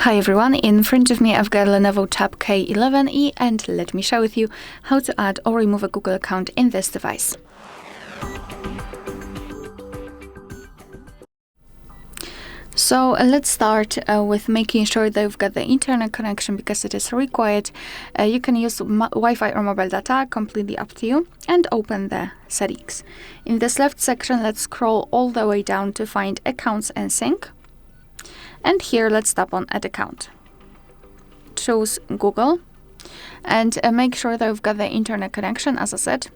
Hi everyone, in front of me I've got LENOVO Tab K11E and let me share with you how to add or remove a Google account in this device. So let's start with making sure that you've got the internet connection because it is required. You can use Wi-Fi or mobile data, completely up to you, and open the settings. In this left section, let's scroll all the way down to find Accounts and Sync. And here, let's tap on Add Account. Choose Google and make sure that we've got the internet connection, as I said.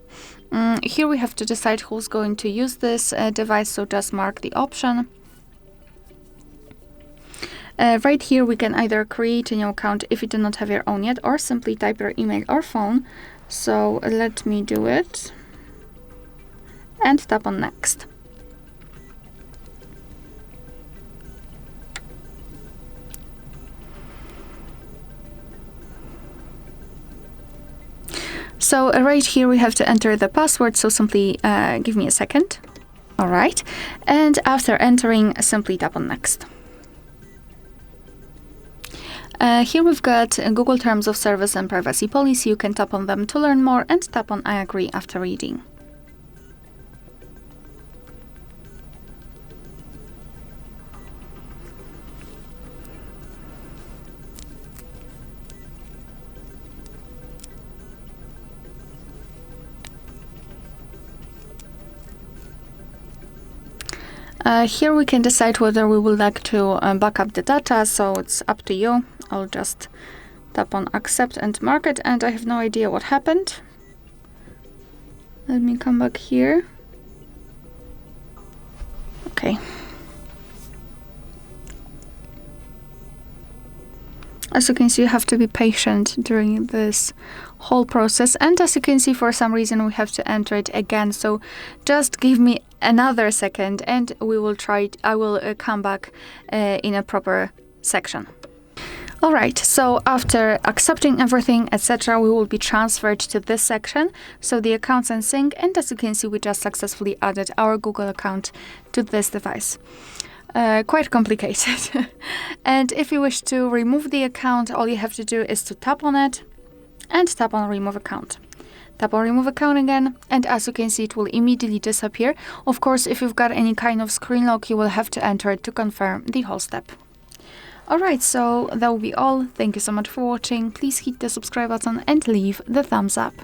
Here we have to decide who's going to use this device, so just mark the option. Right here, we can either create a new account if you do not have your own yet, or simply type your email or phone. So let me do it and tap on Next. So right here we have to enter the password, so simply give me a second. All right, and after entering, simply tap on Next. Here we've got Google Terms of Service and Privacy Policy. You can tap on them to learn more and tap on I agree after reading. Here we can decide whether we would like to back up the data, so it's up to you. I'll just tap on Accept and mark it, and I have no idea what happened. Let me come back here. Okay. As you can see, you have to be patient during this whole process. And as you can see, for some reason, we have to enter it again. So just give me another second and we will try it. I will come back in a proper section. All right, so after accepting everything, etc., we will be transferred to this section. So the accounts and sync. And as you can see, we just successfully added our Google account to this device. Quite complicated. And if you wish to remove the account, all you have to do is to tap on it and tap on Remove Account. Tap on Remove Account again, and as you can see, it will immediately disappear. Of course, if you've got any kind of screen lock, you will have to enter it to confirm the whole step. Alright, so that will be all. Thank you so much for watching. Please hit the subscribe button and leave the thumbs up.